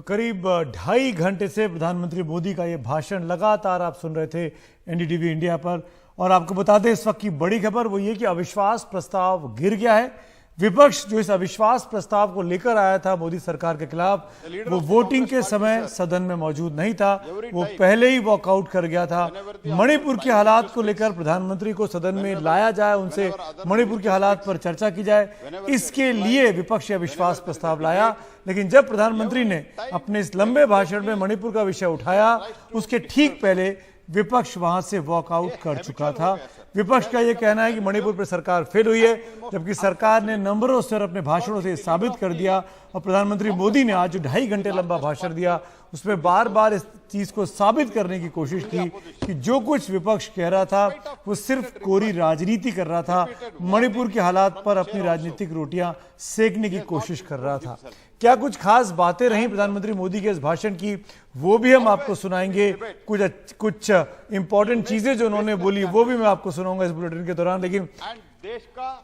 करीब 2.5 घंटे से प्रधानमंत्री मोदी का ये भाषण लगातार आप सुन रहे थे एनडीटीवी इंडिया पर। और आपको बता दें इस वक्त की बड़ी खबर वो ये कि अविश्वास प्रस्ताव गिर गया है। विपक्ष जो इस अविश्वास प्रस्ताव को लेकर आया था मोदी सरकार के खिलाफ, वो वोटिंग के समय सदन में मौजूद नहीं था, वो पहले ही वॉकआउट कर गया था। मणिपुर के हालात को लेकर प्रधानमंत्री को सदन में लाया जाए, उनसे मणिपुर के हालात पर चर्चा की जाए, इसके लिए विपक्ष अविश्वास प्रस्ताव लाया। लेकिन जब प्रधानमंत्री ने अपने इस लंबे भाषण में मणिपुर का विषय उठाया, उसके ठीक पहले विपक्ष वहां से वॉकआउट कर चुका था। विपक्ष का यह कहना है कि मणिपुर पर सरकार फेल हुई है, जबकि सरकार ने नंबरों से और अपने भाषणों से साबित कर दिया। और प्रधानमंत्री मोदी ने आज जो 2.5 घंटे लंबा भाषण दिया, उसमें बार बार इस चीज को साबित करने की कोशिश की कि जो कुछ विपक्ष कह रहा था वो सिर्फ कोरी राजनीति कर रहा था, मणिपुर के हालात पर अपनी राजनीतिक रोटियां सेकने की कोशिश कर रहा था। क्या कुछ खास बातें रही प्रधानमंत्री मोदी के इस भाषण की, वो भी हम आपको सुनाएंगे। कुछ इंपॉर्टेंट चीजें जो उन्होंने बोली वो भी मैं आपको सुनाऊंगा इस बुलेटिन के दौरान। लेकिन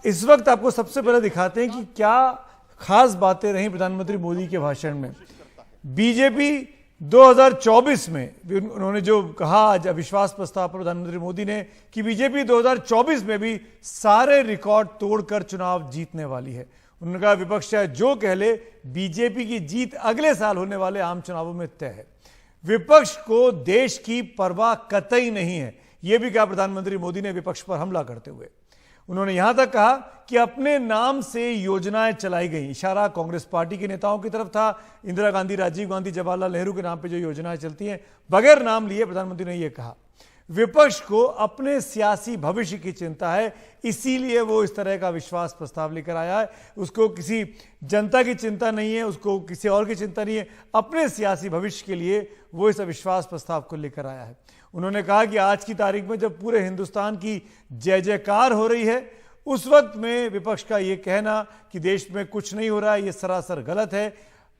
इस वक्त आपको सबसे पहले दिखाते हैं कि क्या खास बातें रही प्रधानमंत्री मोदी के भाषण में। बीजेपी 2024 में उन्होंने जो कहा आज अविश्वास प्रस्ताव पर प्रधानमंत्री मोदी ने कि बीजेपी 2024 में भी सारे रिकॉर्ड तोड़कर चुनाव जीतने वाली है। उन्होंने कहा विपक्ष चाहे जो कह ले, बीजेपी की जीत अगले साल होने वाले आम चुनावों में तय है। विपक्ष को देश की परवाह कतई नहीं है, यह भी कहा प्रधानमंत्री मोदी ने विपक्ष पर हमला करते हुए। उन्होंने यहां तक कहा कि अपने नाम से योजनाएं चलाई गई। इशारा कांग्रेस पार्टी के नेताओं की तरफ था। इंदिरा गांधी, राजीव गांधी, जवाहरलाल नेहरू के नाम पे जो योजनाएं चलती हैं, बगैर नाम लिए प्रधानमंत्री ने यह कहा। विपक्ष को अपने सियासी भविष्य की चिंता है, इसीलिए वो इस तरह का विश्वास प्रस्ताव लेकर आया है। उसको किसी जनता की चिंता नहीं है, उसको किसी और की चिंता नहीं है, अपने सियासी भविष्य के लिए वो इस अविश्वास प्रस्ताव को लेकर आया है। उन्होंने कहा कि आज की तारीख में जब पूरे हिंदुस्तान की जय जयकार हो रही है, उस वक्त में विपक्ष का ये कहना कि देश में कुछ नहीं हो रहा है, ये सरासर गलत है।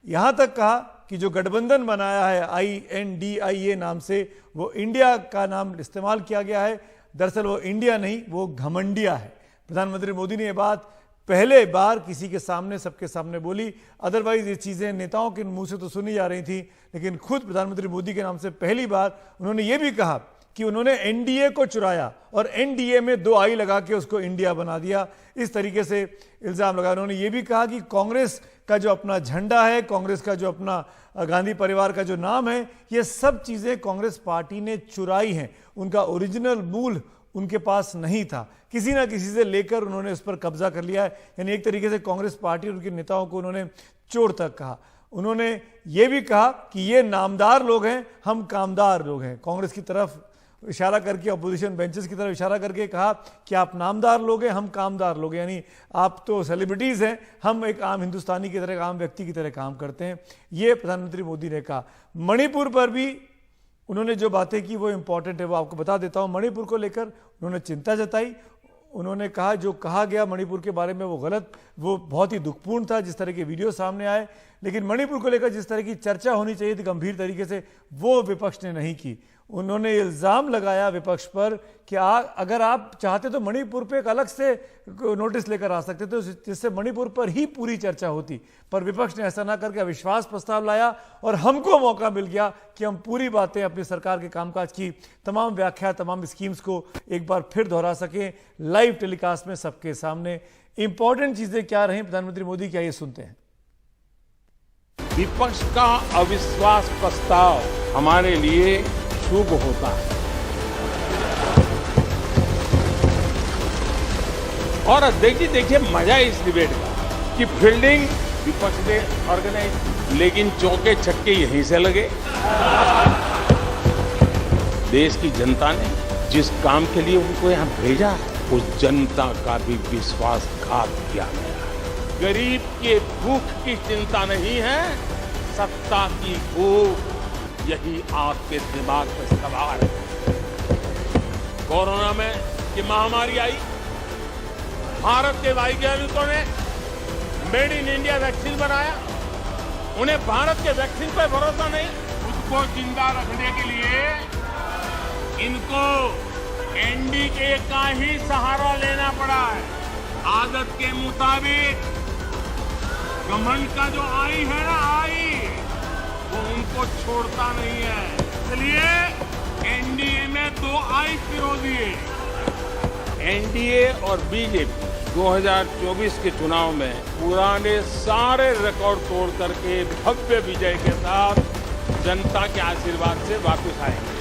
यहां तक कहा कि जो गठबंधन बनाया है INDIA नाम से, वो इंडिया का नाम इस्तेमाल किया गया है, दरअसल वो इंडिया नहीं, वो घमंडिया है। प्रधानमंत्री मोदी ने ये बात पहले बार किसी के सामने, सबके सामने बोली। अदरवाइज ये चीजें नेताओं के मुंह से तो सुनी जा रही थी, लेकिन खुद प्रधानमंत्री मोदी के नाम से पहली बार उन्होंने ये भी कहा कि उन्होंने NDA को चुराया और NDA में 2 I लगा के उसको इंडिया बना दिया। इस तरीके से इल्जाम लगाया। उन्होंने ये भी कहा कि कांग्रेस का जो अपना झंडा है, कांग्रेस का जो अपना गांधी परिवार का जो नाम है, ये सब चीजें कांग्रेस पार्टी ने चुराई हैं। उनका ओरिजिनल मूल उनके पास नहीं था, किसी ना किसी से लेकर उन्होंने उस पर कब्जा कर लिया है। यानी एक तरीके से कांग्रेस पार्टी और उनके नेताओं को उन्होंने चोर तक कहा। उन्होंने ये भी कहा कि ये नामदार लोग हैं, हम कामदार लोग हैं। कांग्रेस की तरफ इशारा करके, अपोजिशन बेंचेस की तरफ इशारा करके कहा कि आप नामदार लोग हैं, हम कामदार लोग हैं। यानी आप तो सेलिब्रिटीज हैं, हम एक आम हिंदुस्तानी की तरह, आम व्यक्ति की तरह काम करते हैं। ये प्रधानमंत्री मोदी ने कहा। मणिपुर पर भी उन्होंने जो बातें की वो इंपॉर्टेंट है, वो आपको बता देता हूं। मणिपुर को लेकर उन्होंने चिंता जताई। उन्होंने कहा जो कहा गया मणिपुर के बारे में वो गलत, वो बहुत ही दुखपूर्ण था जिस तरह के वीडियो सामने आए। लेकिन मणिपुर को लेकर जिस तरह की चर्चा होनी चाहिए थी गंभीर तरीके से, वो विपक्ष ने नहीं की। उन्होंने इल्जाम लगाया विपक्ष पर कि अगर आप चाहते तो मणिपुर पे एक अलग से नोटिस लेकर आ सकते थे, जिससे मणिपुर पर ही पूरी चर्चा होती। पर विपक्ष ने ऐसा ना करके अविश्वास प्रस्ताव लाया और हमको मौका मिल गया कि हम पूरी बातें अपनी सरकार के कामकाज की तमाम व्याख्या, तमाम स्कीम्स को एक बार फिर दोहरा सकें लाइव टेलीकास्ट में सबके सामने। इंपॉर्टेंट चीजें क्या रही प्रधानमंत्री मोदी, क्या ये सुनते हैं। विपक्ष का अविश्वास प्रस्ताव हमारे लिए शुभ होता है और देखिए मजा इस डिबेट का कि फील्डिंग विपक्ष ने ऑर्गेनाइज, लेकिन चौके छक्के यहीं से लगे। देश की जनता ने जिस काम के लिए उनको यहां भेजा है, उस जनता का भी विश्वासघात किया गया है। गरीब के भूख की चिंता नहीं है, सत्ता की भूख, यही आपके दिमाग में सवार है। कोरोना में ये महामारी आई, भारत के वैज्ञानिकों ने मेड इन इंडिया वैक्सीन बनाया। उन्हें भारत के वैक्सीन पर भरोसा नहीं। उसको जिंदा रखने के लिए इनको NDA का ही सहारा लेना पड़ा है। आदत के मुताबिक घमंड का जो आई है ना, आई वो को छोड़ता नहीं है। इसलिए एनडीए में 2 आइस विरोधी है। एनडीए और बीजेपी 2024 के चुनाव में पुराने सारे रिकॉर्ड तोड़ करके भव्य विजय के साथ जनता के आशीर्वाद से वापस आएंगे।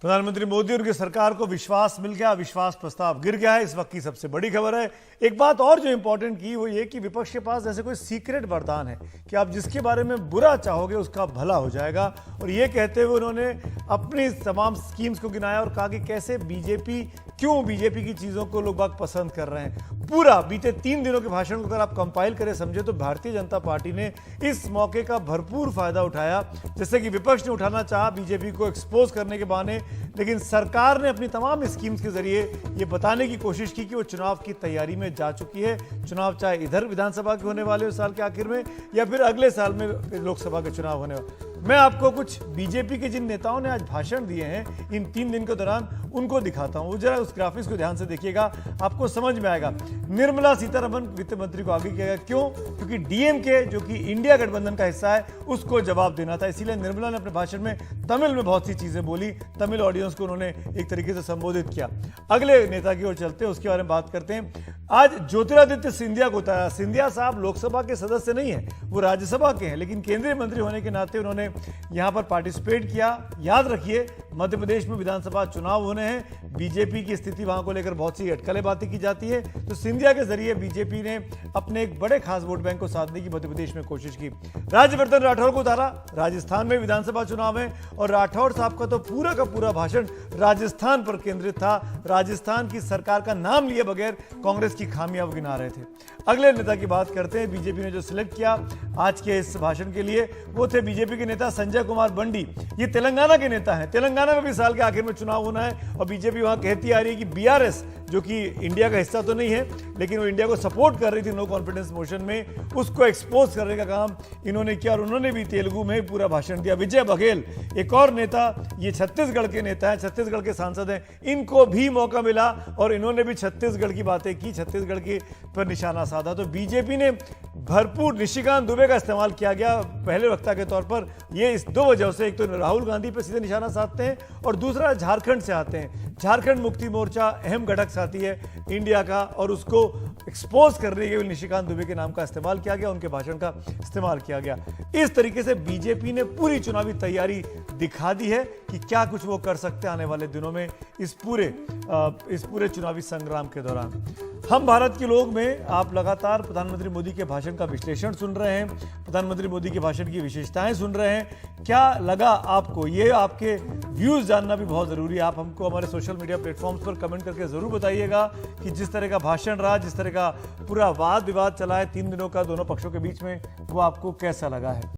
प्रधानमंत्री मोदी और उनकी सरकार को विश्वास मिल गया, विश्वास प्रस्ताव गिर गया है। इस वक्त की सबसे बड़ी खबर है। एक बात और जो इंपॉर्टेंट की वो ये कि विपक्ष के पास ऐसे कोई सीक्रेट वरदान है कि आप जिसके बारे में बुरा चाहोगे उसका भला हो जाएगा। और ये कहते हुए उन्होंने अपनी तमाम स्कीम्स को गिनाया और कहा कि कैसे क्यों बीजेपी की चीजों को लोग बाग पसंद कर रहे हैं। पूरा बीते 3 दिनों के भाषण को अगर आप कंपाइल करें समझे तो भारतीय जनता पार्टी ने इस मौके का भरपूर फायदा उठाया। जैसे कि विपक्ष ने उठाना चाहा बीजेपी को एक्सपोज करने के बहाने, लेकिन सरकार ने अपनी तमाम स्कीम्स के जरिए ये बताने की कोशिश की कि वो चुनाव की तैयारी में जा चुकी है। चुनाव चाहे इधर विधानसभा के होने वाले साल के आखिर में या फिर अगले साल में लोकसभा के चुनाव होने वाले। मैं आपको कुछ बीजेपी के जिन नेताओं ने आज भाषण दिए हैं इन 3 दिन के दौरान उनको दिखाता हूं। जरा उस ग्राफिक्स को ध्यान से देखिएगा, आपको समझ में आएगा। निर्मला सीतारमण वित्त मंत्री को आगे किया गया। क्यों? क्योंकि डीएमके जो कि इंडिया गठबंधन का हिस्सा है उसको जवाब देना था। इसीलिए निर्मला ने अपने भाषण में तमिल में बहुत सी चीजें बोली। तमिल ऑडियंस को उन्होंने एक तरीके से संबोधित किया। अगले नेता की ओर चलते हैं, उसके बारे में बात करते हैं। आज ज्योतिरादित्य सिंधिया को उतारा। सिंधिया साहब लोकसभा के सदस्य नहीं है, वो राज्यसभा के हैं, लेकिन केंद्रीय मंत्री होने के नाते उन्होंने यहां पर पार्टिसिपेट किया। याद रखिए मध्य प्रदेश में विधानसभा चुनाव होने हैं। बीजेपी की स्थिति वहां को लेकर बहुत सी अटकलें बातें की जाती है, तो सिंधिया के जरिए बीजेपी ने अपने एक बड़े खास वोट बैंक को साधने की मध्य प्रदेश में कोशिश की। राज्यवर्धन राठौर को उतारा। राजस्थान में विधानसभा चुनाव है और राठौर साहब का तो पूरा का पूरा भाषण राजस्थान पर केंद्रित था। राजस्थान की सरकार का नाम लिए बगैर कांग्रेस की खामियां वो गिना रहे थे। अगले नेता की बात करते हैं। बीजेपी ने जो सिलेक्ट किया आज के इस भाषण के लिए वो थे बीजेपी के नेता संजय कुमार बंडी। ये तेलंगाना के नेता हैं। तेलंगाना में भी साल के आखिर में चुनाव होना है और बीजेपी वहां कहती आ रही है कि बीआरएस जो कि इंडिया का हिस्सा तो नहीं है लेकिन वो इंडिया को सपोर्ट कर रही थी नो कॉन्फिडेंस मोशन में, उसको एक्सपोज करने का काम इन्होंने किया और उन्होंने भी तेलुगु में पूरा भाषण दिया। विजय बघेल एक और नेता, ये छत्तीसगढ़ के नेता हैं, छत्तीसगढ़ के सांसद हैं, इनको भी मौका मिला और इन्होंने भी छत्तीसगढ़ की बातें की, छत्तीसगढ़ की पर निशाना साधा। तो बीजेपी ने भरपूर निशिकांत दुबे का इस्तेमाल किया गया पहले वक्ता के तौर पर। ये इस 2 वजह से, एक तो राहुल गांधी पर सीधे निशाना साधते हैं और दूसरा झारखंड से आते हैं। झारखंड मुक्ति मोर्चा अहम घटक साथी है इंडिया का और उसको एक्सपोज करने के लिए निशिकांत दुबे के नाम का इस्तेमाल किया गया, उनके भाषण का इस्तेमाल किया गया। इस तरीके से बीजेपी ने पूरी चुनावी तैयारी दिखा दी है कि क्या कुछ वो कर सकते हैं आने वाले दिनों में इस पूरे चुनावी संग्राम के दौरान। हम भारत के लोग में आप लगातार प्रधानमंत्री मोदी के भाषण का विश्लेषण सुन रहे हैं, प्रधानमंत्री मोदी के भाषण की विशेषताएं सुन रहे हैं। क्या लगा आपको? ये आपके व्यूज जानना भी बहुत जरूरी है। आप हमको हमारे सोशल मीडिया प्लेटफॉर्म्स पर कमेंट करके जरूर बताइएगा कि जिस तरह का भाषण रहा, जिस तरह का पूरा वाद विवाद चला है 3 दिनों का दोनों पक्षों के बीच में, वो आपको कैसा लगा है।